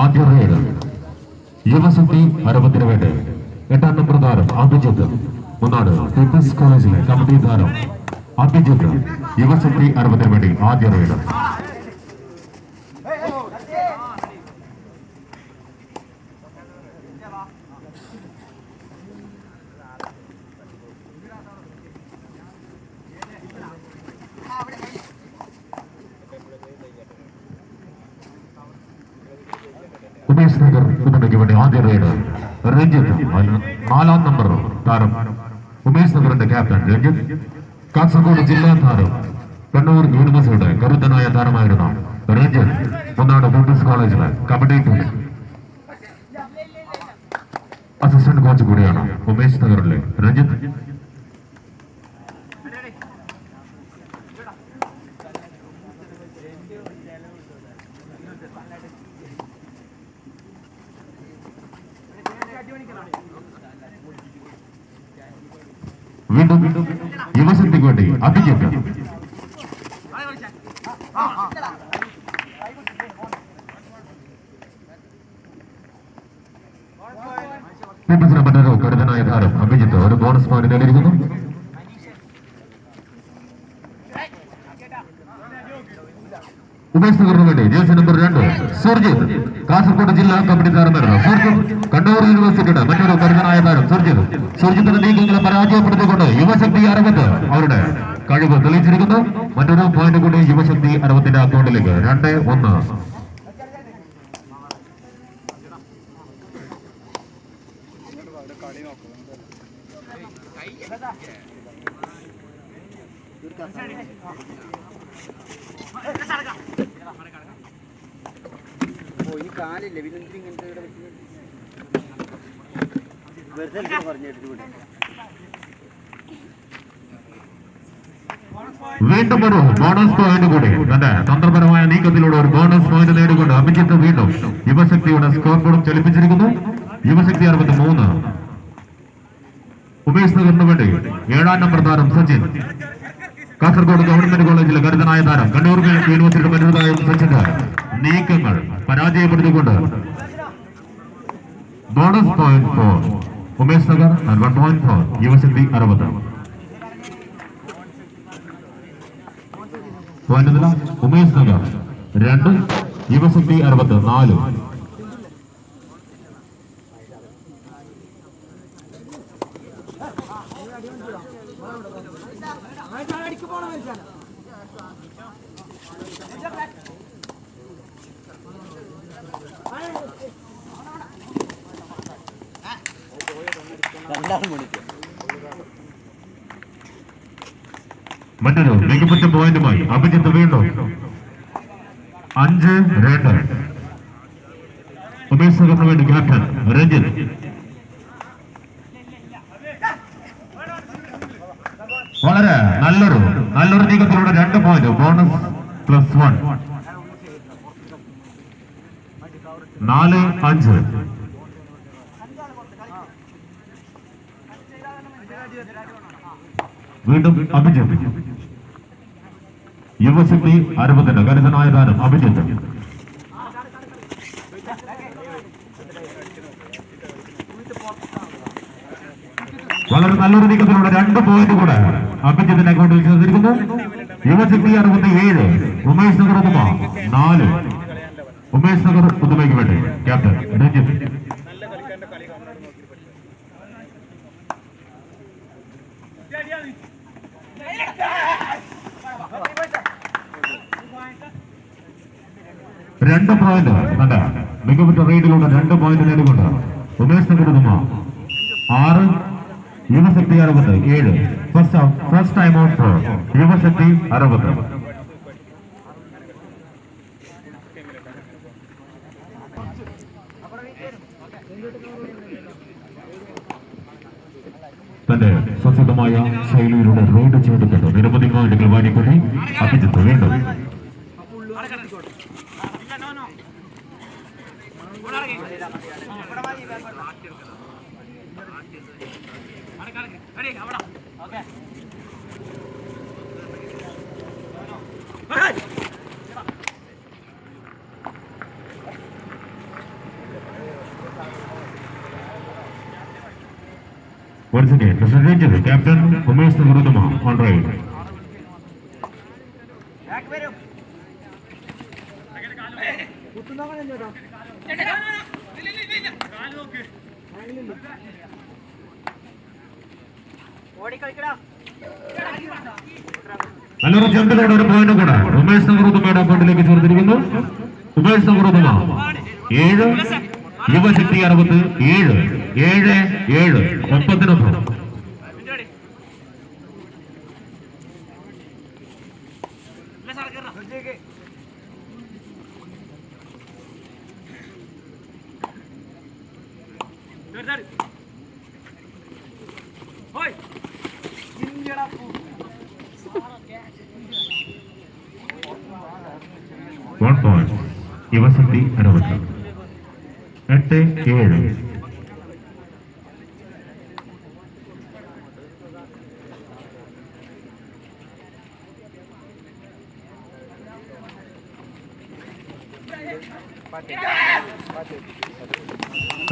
ആദ്യ റൈഡ് യുവശക്തി അരവത്തിന് വേണ്ടി 8-ാം നമ്പർ താരം അഭിജിത്ത് മൂന്നാട് പീപ്പിൾസ് കോളേജിലെ കബഡി താരം അഭിജിത്ത് യുവശക്തി അരവത്തിന് വേണ്ടി ആദ്യ റൈഡ്. ഉമേഷ് നഗർ പുതുമയ്ക്ക് വേണ്ടി ആദ്യ റൈഡ് രഞ്ജിത്ത് 4-ാം നമ്പർ താരം ഉമേഷ് നഗറിന്റെ ക്യാപ്റ്റൻ രഞ്ജിത്ത്. കാസർഗോഡ് ജില്ലാ താരം കണ്ണൂർ യൂണിവേഴ്സിറ്റിയുടെ കരുത്തനായ താരമായിരുന്ന രഞ്ജിത്ത് മൂന്നാട് പീപ്പിൾസ് കോളേജിലെ കബഡി ടീം അസിസ്റ്റന്റ് കോച്ച് കൂടിയാണ് ഉമേഷ് നഗറിലെ രഞ്ജിത്ത്. വീണ്ടും യുവശക്തിക്ക് വേണ്ടി അഭിജിത്ത് മറ്റൊരു കരുതനായ താരം അഭിജിത്ത് ഒരു ബോണസ് പോയിന്റ് നേടിയിരിക്കുന്നു. ഉമേഷ് നഗറിന് വേണ്ടി ജേഴ്സി നമ്പർ 2 സുർജിത്ത് കാസർഗോഡ് ജില്ലാ കബഡി താരമായിരുന്നു. സുർജിത്ത് കണ്ണൂർ യൂണിവേഴ്സിറ്റിയുടെ മറ്റൊരു കരുതനായ താരം സുർജിത്തിന്റെ നീക്കങ്ങളെ പരാജയപ്പെടുത്തിക്കൊണ്ട് യുവശക്തി അരവത്ത് അവരുടെ കഴിവ് തെളിയിച്ചിരിക്കുന്നു. മറ്റൊരു പോയിന്റ് കൂടി യുവശക്തി അരവത്തിന്റെ അക്കൗണ്ടിലേക്ക് 2-1. വീണ്ടും ഒരു ബോണസ് പോയിന്റ് കൂടി തന്റെ തന്ത്രപരമായ നീക്കത്തിലൂടെ ഒരു ബോണസ് പോയിന്റ് നേടിക്കൊണ്ട് അഭിജിത്ത് വീണ്ടും യുവശക്തിയുടെ സ്കോർ ബോർഡും ചലിപ്പിച്ചിരിക്കുന്നു. യുവശക്തി 63. ഉമേഷ് നഗറിന് വേണ്ടി 7-ാം നമ്പർ താരം സച്ചിൻ കാസർഗോഡ് ഗവൺമെന്റ് കോളേജിലെ കരുതനായ താരം കണ്ണൂർ യൂണിവേഴ്സിറ്റിയുടെ മറ്റൊരു താരം സച്ചിന്റെ നീക്കങ്ങൾ പരാജയപ്പെടുത്തിക്കൊണ്ട് bonus point for Umesh Nagar and 1 point for Yuvashakti 60. Point നില ഉമേഷ് നഗർ 2 യുവശക്തി 64. മറ്റൊരു മികവുറ്റ പോയിന്റുമായി അഭിജിത്ത് വീണ്ടും 5-2. ഉമേഷ് നഗറിന് വേണ്ടി ക്യാപ്റ്റൻ രഞ്ജിത്ത് വളരെ നല്ലൊരു നീക്കത്തിലൂടെ 2 പോയിന്റ് ബോണസ് +1 4-5. വീണ്ടും അഭിജിത്ത് യുവശക്തി 60 കരുതനായ താരം അഭിജിത്ത് വളരെ നല്ലൊരു നീക്കത്തിലൂടെ 2 പോയിന്റ് കൂടെ അഭിജിത്തിന്റെ അക്കൗണ്ടിൽ ചേർത്തിരിക്കുന്നു. യുവശക്തി 67 ഉമേഷ് നഗർ പുതുമ 4. ഉമേഷ് നഗർ പുതുമയ്ക്ക് വേണ്ടി ക്യാപ്റ്റൻ രഞ്ജിത്ത്. രണ്ട് പോയിന്റ് കണ്ട മികവുറ്റ റെയ്ഡിലൂടെ 2 പോയിന്റ് നേടിക്കൊണ്ട് Umesh Nagar Puthuma 6 Yuvashakti 67. First time out for Yuvashakti 60. തന്റെ സ്വച്ഛതമായ ശൈലിയിലൂടെ റെയ്ഡ് ചെയ്തിട്ടുണ്ട് നിരവധി പോയിന്റുകൾ വാങ്ങിക്കൊണ്ട് അഭിജിത്ത് വീണ്ടും Once again, Mr. Ranger, Captain Umesh Nagurudama on right. നല്ലൊരു ജമ്പിലൂടെ ഒരു പോയിന്റ് കൂടെ ഉമേഷ് നഗറുദമയുടെ അക്കൗണ്ടിലേക്ക് ചേർത്തിരിക്കുന്നു. ഉമേഷ് നഗറുദമ 7 യുവശക്തി 67 7-7 ഒപ്പത്തിനൊപ്പം. One point. യുവശക്തി 60 8-7.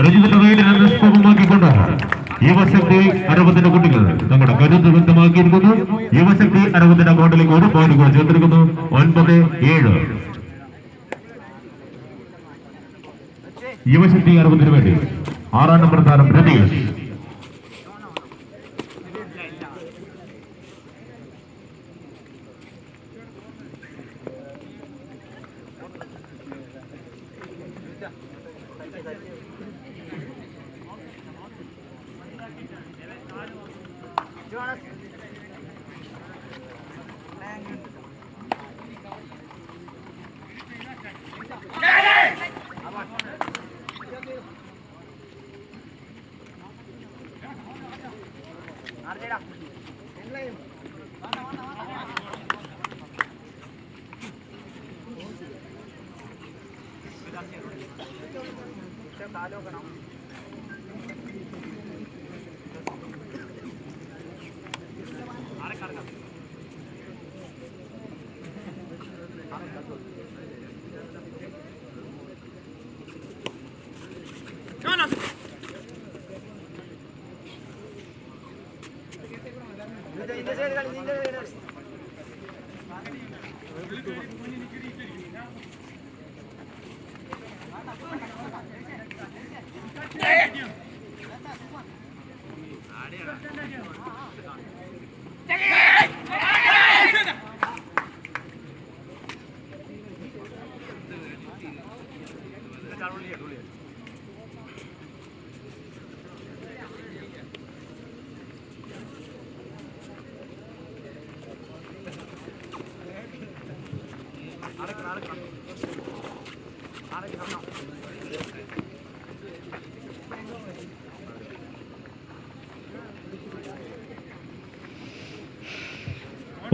രജിതമാക്കിക്കൊണ്ട് യുവശക്തി 60 കുട്ടികൾ തങ്ങളുടെ കരുത്ത് വ്യക്തമാക്കിയിരിക്കുന്നു. യുവശക്തി 60 അക്കൗണ്ടിലേക്ക് ഒരു പോയിന്റ് കൂടെ ചേർത്തിരിക്കുന്നു. 9-7. യുവശക്തി 60 വേണ്ടി 6-ാം നമ്പർ താരം രതീഷ്.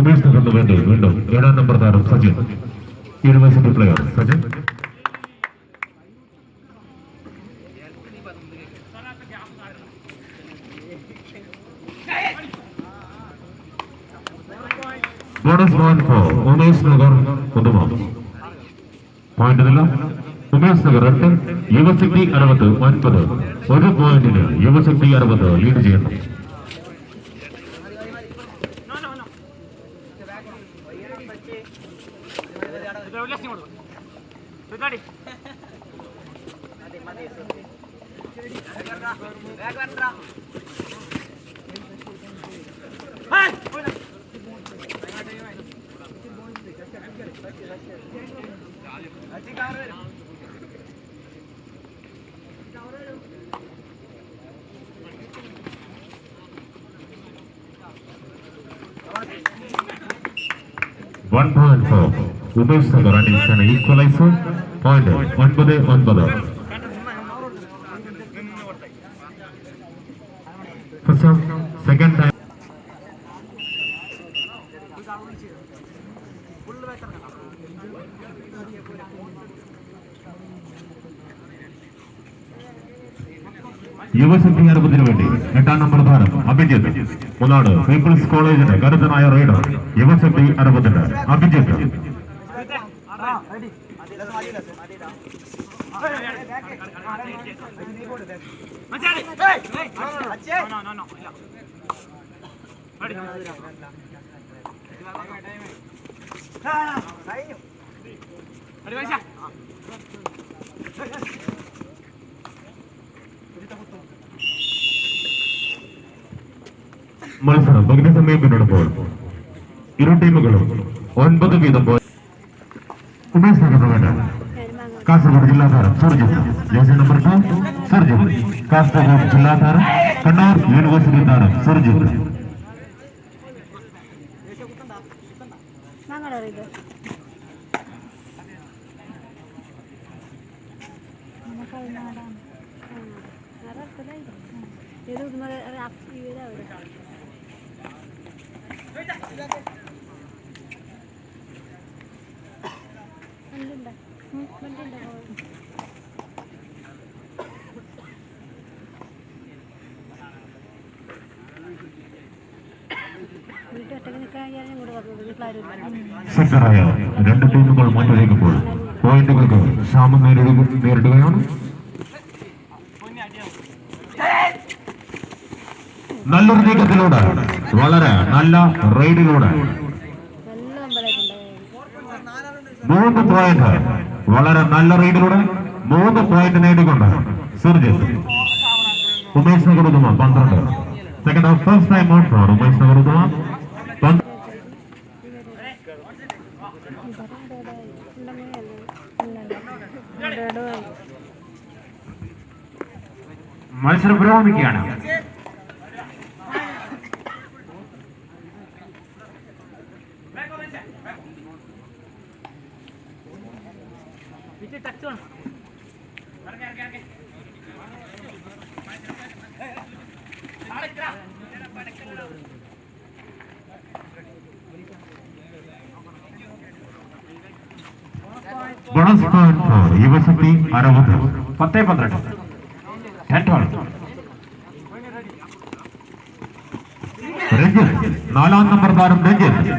ഉമേഷ് നഗറിന് വേണ്ടി വീണ്ടും 7-ാം നമ്പർ താരം Sajin, university player Sajin. Bonus point for Umesh Nagar കുതുമ. പോയിന്റ് നില ഉമേഷ് നഗർ 8, യുവശക്തി 69. ഒരു പോയിന്റിന് യുവശക്തി 60 ലീഡ് ചെയ്യുന്നു. Umesh Nagar and is an equalizer. Point 9-9. First half, second time. യുവശക്തി 60 വേണ്ടി 8-ാം നമ്പർ താരം അഭിജിത്ത് മുന്നാട് പീപ്പിൾസ് കോളേജിന്റെ കരുത്തനായ റൈഡർ. യുവശക്തി 60 അഭിജിത്ത്. മത്സരം പകുതി സമയം പിന്നിടുമ്പോൾ ഇരു ടീമുകളും 9 വീതം പോയി. ഉമേഷ് നഗർ കാസർഗോഡ് ജില്ലാ താരം സുർജിത്ത്, ജേഴ്സി നമ്പർ 2 സുർജിത്ത്. കാസർഗോഡ് ജില്ലാ താരം, കണ്ണൂർ യൂണിവേഴ്സിറ്റി താരം സുർജിത്ത്. ശക്തരായ രണ്ട് ടീമുകൾ മുന്നിലേക്കുമ്പോൾ പോയിന്റുകൾക്ക് ക്ഷാമം നേരിടുകയാണ്. നല്ലൊരു നീക്കത്തിലൂടെ, വളരെ നല്ല റൈഡിലൂടെ 3 പോയിന്റ്, വളരെ നല്ല റൈഡിലൂടെ 3 പോയിന്റ് നേടിക്കൊണ്ട് Surjith. Umesh Nagar 12. Second half first time out for Umesh Nagar. മത്സരം പുരോഗമിക്കുകയാണ്. Bonus point for Yuvashakti 60. 10-12. Ranjith, 4-ാം നമ്പർ താരം രഞ്ജിത്ത്.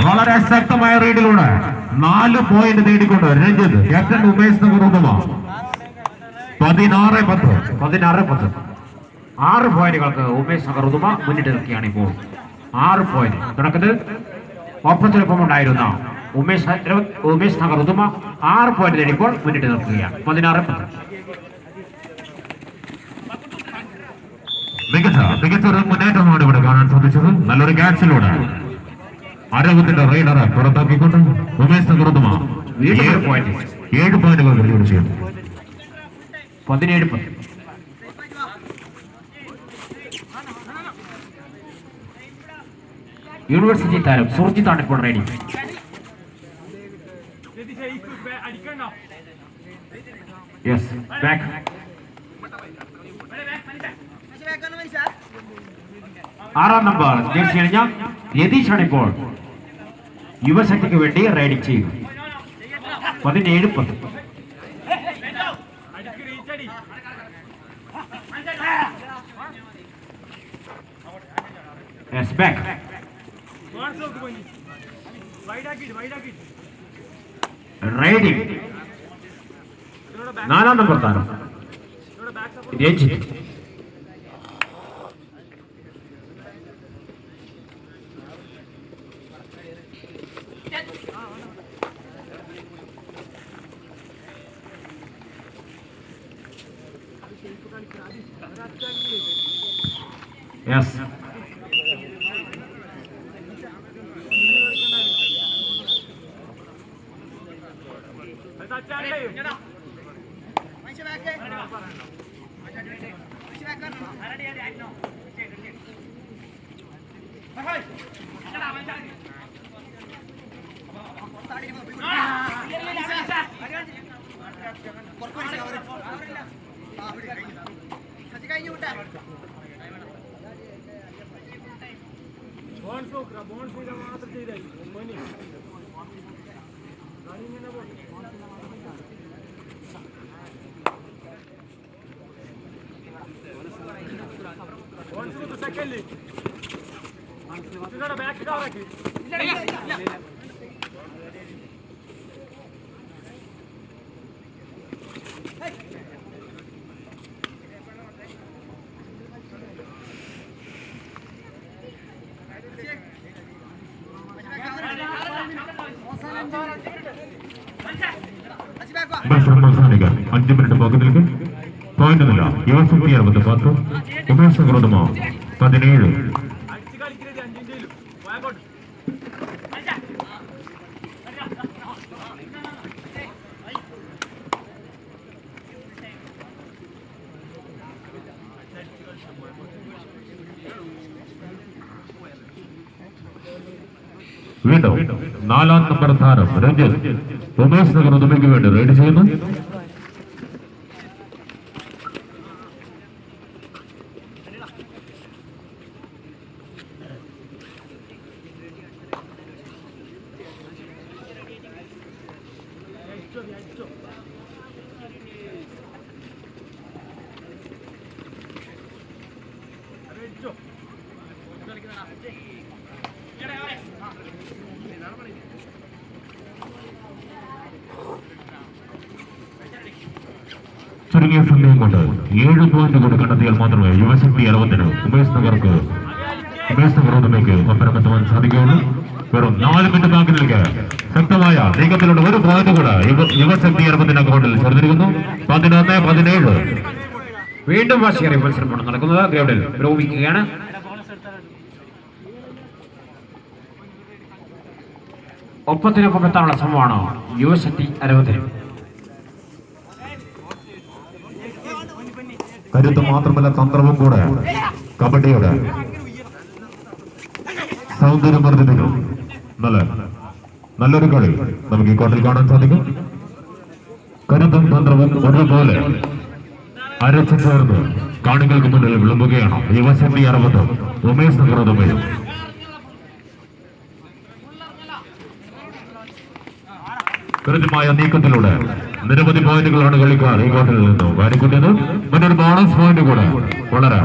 വളരെ ശക്തമായ റൈഡിലൂടെ 4 പോയിന്റ് നേടിക്കൊണ്ട് രഞ്ജിത്ത്. ക്യാപ്റ്റൻ ഉമേഷ് നഗർ 16-10. 6 പോയിന്റുകൾക്ക് ഉമേഷ് നഗർ മുന്നിട്ട് നിൽക്കുകയാണ്. ഇപ്പോൾ 6 പോയിന്റ്. തുടക്കത്തിൽ ഒപ്പത്തിനൊപ്പം ഉണ്ടായിരുന്ന ഉമേഷ് നഗർ 6 പോയിന്റ് നേടിയപ്പോൾ മുന്നിട്ട് നിൽക്കുകയാണ്. 16-10. മികച്ചൊരു മുന്നേറ്റമാണ് ഇവിടെ കാണാൻ സാധിച്ചത്. നല്ലൊരു ക്യാച്ചിലൂടെ അരവത്തിന്റെ റൈഡറെ പുറത്താക്കിക്കൊണ്ട് ഉമേഷ് നഗർ 7 പോയിന്റുകൾ നേടിയെടുത്തു. 17-10. യൂണിവേഴ്സിറ്റി താരം സുർജിത്താണ് ഇപ്പോൾ റെഡി. Yes, back. ആറാം നമ്പർ ജേഴ്സി അണിഞ്ഞ രതീഷാണ് ഇപ്പോൾ യുവശക്തിക്ക് വേണ്ടി റൈഡിംഗ് ചെയ്യുക. 17-10. Yes, back. Riding. 4-ാം നമ്പർ താരം രഞ്ജിത്ത്. Yes. മത്സരം അവസാനിക്കാൻ 5 മിനിറ്റ് ബാക്കി നിൽക്കും. പോയിന്റ് നില യുവശക്തി 60 ഉമേഷ് നഗർ 17. വീണ്ടും 4-ാം നമ്പർ താരം രഞ്ജിത്ത് ഉമേഷ് നഗർ ഉദമയ്ക്ക് വേണ്ടി റൈഡ് ചെയ്യുന്നു. ചുരുങ്ങിയ സമയം കൊണ്ട് 7 പോയിന്റ് കൂടി കണ്ടെത്തിയാൽ മാത്രമേ യുവശക്തി 60-ന് ഉമേഷ് നഗർ ഉദമയ്ക്ക് ഒപ്പരമെത്തുവാൻ സാധിക്കുകയുള്ളൂ. വെറും 4 മിനിറ്റ് ബാക്കി നിൽക്കെ ശക്തമായ നീക്കത്തിലുള്ള 1 പോയിന്റ് കൂടെ യുവശക്തി 60-ന്റെ അക്കൗണ്ടിൽ ചേർന്നിരിക്കുന്നു. 11-17. വീണ്ടും വാശിയേറിയ മത്സരമാണ് നടക്കുന്നത്. ഗ്രൗണ്ടിൽ പുരോഗമിക്കുകയാണ്. ഒപ്പത്തിനൊപ്പം എത്താനുള്ള ശ്രമമാണ് യുവശക്തി 60. കരുത്ത് മാത്രമല്ല തന്ത്രവും കൂടെ കബഡിയുടെ സൗന്ദര്യം വർദ്ധിപ്പിക്കും. നല്ലൊരു കളി നമുക്ക് ഈ കോട്ടിൽ കാണാൻ സാധിക്കും. കരുത്തും തന്ത്രവും ഒരുപോലെ അരച്ചു ചേർന്ന് കാണികൾക്ക് മുന്നിൽ വിളമ്പുകയാണ് യുവശക്തി 60 ഉമേഷ് നഗർ ഉദമയും. കൃത്യമായ നീക്കത്തിലൂടെ നിരവധി പോയിന്റുകളാണ് കളിക്കാർ ഈ കോട്ടിൽ നിന്ന് വാരിക്കൂട്ടിയത്. മറ്റൊരു ബോണസ് പോയിന്റ് കൂടെ വളരെ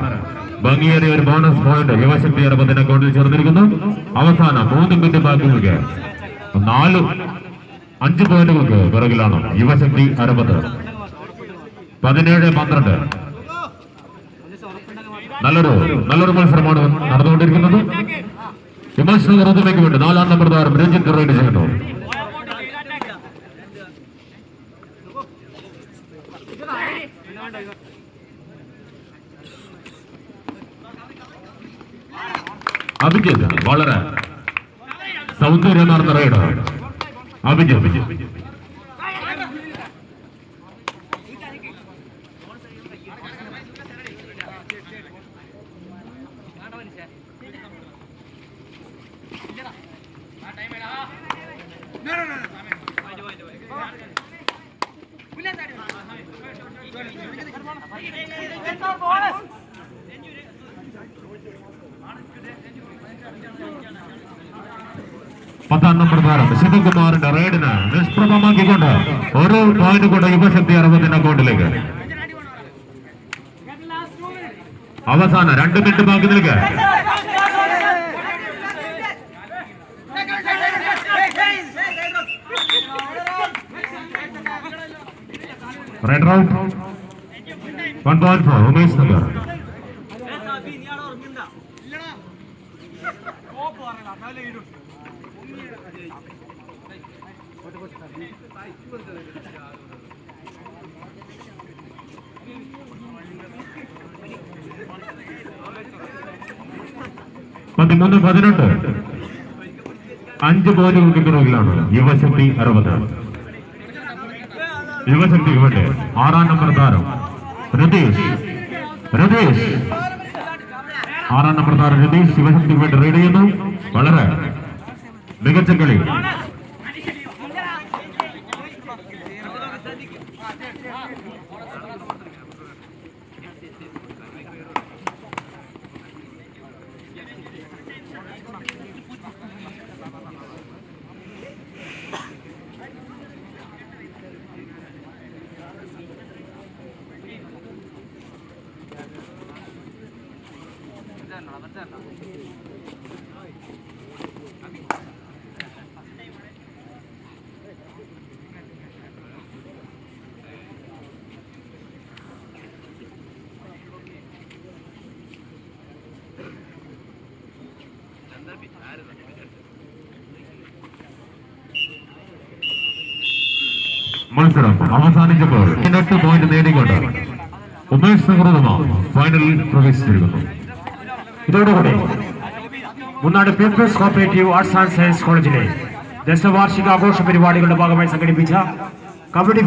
ഭംഗിയേറിയ ഒരു ബോണസ് പോയിന്റ് യുവശക്തി 60-ന്റെ അക്കൗണ്ടിൽ ചേർന്നിരിക്കുന്നു. അവസാനം 3 മിനിറ്റ് ബാക്കി നിൽക്കെ 5 പോയിന്റുകൾക്ക് പിറകിലാണ് യുവശക്തി 60. 17-12. നല്ലൊരു മത്സരമാണ് നടന്നുകൊണ്ടിരിക്കുന്നത്. ഉമേഷ് നഗർ ഉദമയ്ക്ക് വേണ്ടി 4-ാം നമ്പർ താരം രഞ്ജിത്ത് റൈഡ് ചെയ്യുന്നു. അഭിജിത്ത് വളരെ സൗന്ദര്യമാർന്ന റൈഡ്. അഭിജിത്ത് പത്താം നമ്പർ താരം ശിവകുമാറിന്റെ റൈഡിന് നിഷ്പ്രഭമാക്കിക്കൊണ്ട് ഓരോ പോയിന്റ് കൂടെ യുവശക്തി 60-ന്റെ അക്കൗണ്ടിലേക്ക്. അവസാനം 2 മിനിറ്റ് ബാക്കി നിൽക്കെ റെഡ് റൗണ്ട് 1.4 ഉമേഷ് നഗർ. പതിമൂന്ന് 18. 5 പോയിന്റുകൾക്ക് പിറകിലാണ് യുവശക്തി 60. യുവശക്തിക്ക് വേണ്ടി 6-ാം നമ്പർ താരം രതീഷ് 6-ാം നമ്പർ താരം രതീഷ് യുവശക്തിക്ക് വേണ്ടി റൈഡ് ചെയ്യുന്നു. വളരെ മികച്ച കളി. മത്സരം അവസാനിച്ചപ്പോൾ 8 പോയിന്റ് നേടിക്കൊണ്ട് ഉമേഷ് നഗർ ഫൈനലിൽ പ്രവേശിച്ചിരിക്കുന്നു. ഇതോടുകൂടി Munnad people's cooperative arts and science കോളേജിലെ ദശവാർഷിക ആഘോഷ പരിപാടികളുടെ ഭാഗമായി സംഘടിപ്പിച്ച കബഡി